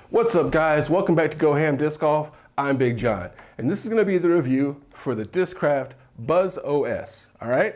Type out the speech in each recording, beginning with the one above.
What's up guys, welcome back to GoHamDiscGolf. I'm Big John, and this is going to be the review for the Discraft Buzzz OS, alright?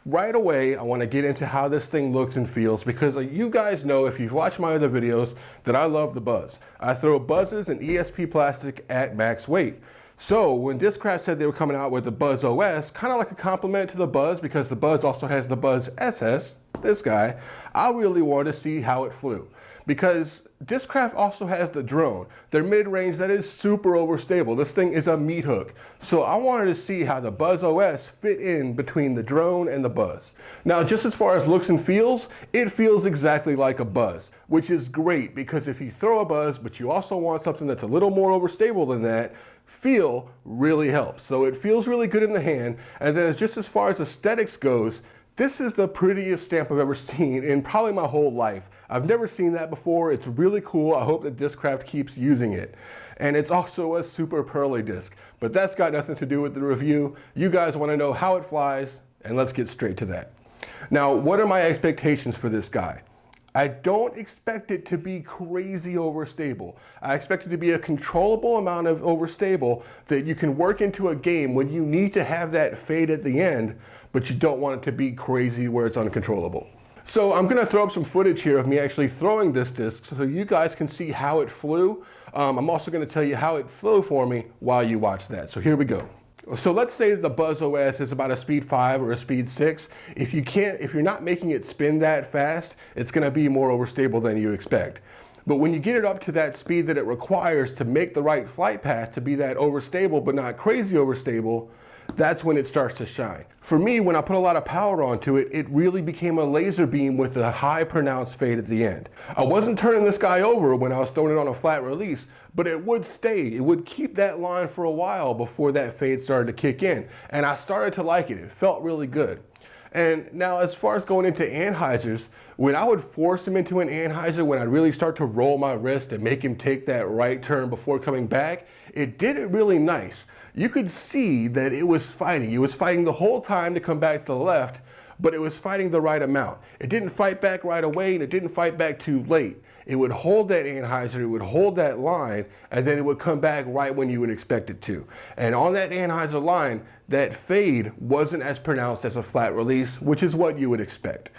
Right away, I want to get into how this thing looks and feels because you guys know, if you've watched my other videos, that I love the Buzzz. I throw Buzzes and ESP plastic at max weight. So when Discraft said they were coming out with the Buzzz OS, kind of like a compliment to the Buzzz because the Buzzz also has the Buzzz SS, this guy, I really wanted to see how it flew. Because Discraft also has the drone, their mid-range that is super overstable. This thing is a meat hook. So I wanted to see how the Buzzz OS fit in between the drone and the Buzzz. Now, just as far as looks and feels, it feels exactly like a Buzzz, which is great because if you throw a Buzzz, but you also want something that's a little more overstable than that, feel really helps. So it feels really good in the hand. And then just as far as aesthetics goes, this is the prettiest stamp I've ever seen in probably my whole life. I've never seen that before. It's really cool. I hope that Discraft keeps using it. And it's also a super pearly disc, but that's got nothing to do with the review. You guys want to know how it flies, and let's get straight to that. Now, what are my expectations for this guy? I don't expect it to be crazy overstable. I expect it to be a controllable amount of overstable that you can work into a game when you need to have that fade at the end, but you don't want it to be crazy where it's uncontrollable. So I'm gonna throw up some footage here of me actually throwing this disc so you guys can see how it flew. I'm also gonna tell you how it flew for me while you watch that. So here we go. So let's say the Buzzz OS is about a speed 5 or a speed 6. If you're not making it spin that fast, it's gonna be more overstable than you expect. But when you get it up to that speed that it requires to make the right flight path to be that overstable but not crazy overstable, that's when it starts to shine. For me, when I put a lot of power onto it, it really became a laser beam with a high pronounced fade at the end. I wasn't turning this guy over when I was throwing it on a flat release, but it would stay. It would keep that line for a while before that fade started to kick in. And I started to like it. It felt really good. And now as far as going into anhizers, when I would force him into an anhizer, when I'd really start to roll my wrist and make him take that right turn before coming back, it did it really nice. You could see that it was fighting. It was fighting the whole time to come back to the left, but it was fighting the right amount. It didn't fight back right away and it didn't fight back too late. It would hold that anhyzer, it would hold that line, and then it would come back right when you would expect it to. And on that anhyzer line, that fade wasn't as pronounced as a flat release, which is what you would expect.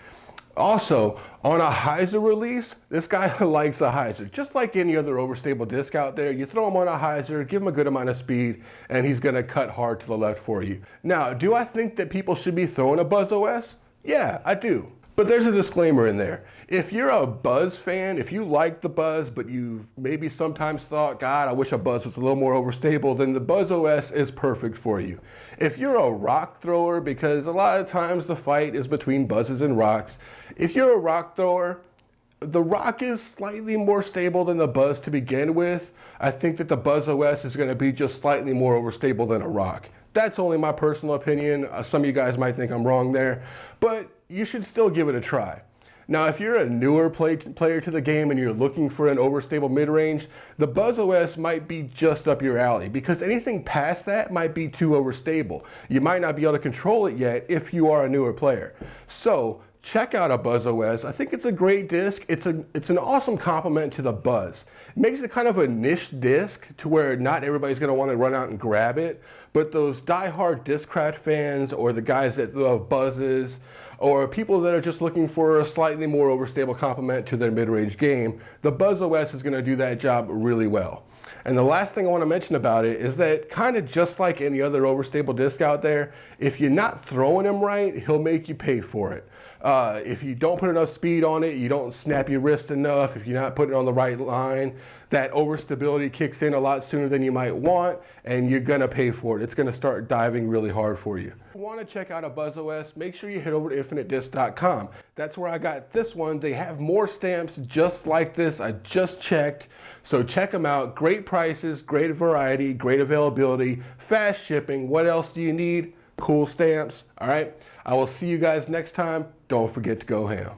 Also, on a hyzer release, this guy likes a hyzer. Just like any other overstable disc out there, you throw him on a hyzer, give him a good amount of speed, and he's gonna cut hard to the left for you. Now, do I think that people should be throwing a Buzzz OS? Yeah, I do. But there's a disclaimer in there. If you're a Buzzz fan, if you like the Buzzz, but you've maybe sometimes thought, God, I wish a Buzzz was a little more overstable, then the Buzzz OS is perfect for you. If you're a rock thrower, because a lot of times the fight is between Buzzes and rocks, if you're a rock thrower, the rock is slightly more stable than the Buzzz to begin with. I think that the Buzzz OS is gonna be just slightly more overstable than a rock. That's only my personal opinion. Some of you guys might think I'm wrong there, but you should still give it a try. Now, if you're a newer player to the game and you're looking for an overstable mid-range, the Buzzz OS might be just up your alley because anything past that might be too overstable. You might not be able to control it yet if you are a newer player. So check out a Buzzz OS. I think it's a great disc. It's an awesome complement to the Buzzz. It makes it kind of a niche disc to where not everybody's gonna wanna run out and grab it, but those die-hard Discraft fans or the guys that love Buzzes or people that are just looking for a slightly more overstable complement to their mid-range game, the Buzzz OS is gonna do that job really well. And the last thing I want to mention about it is that kind of just like any other overstable disc out there, if you're not throwing him right, he'll make you pay for it. If you don't put enough speed on it, you don't snap your wrist enough, if you're not putting it on the right line, that overstability kicks in a lot sooner than you might want, and you're gonna pay for it. It's gonna start diving really hard for you. If you wanna check out a Buzzz OS, make sure you head over to infinitedisc.com. That's where I got this one. They have more stamps just like this. I just checked. So check them out. Great prices, great variety, great availability, fast shipping. What else do you need? Cool stamps. All right. I will see you guys next time. Don't forget to go ham.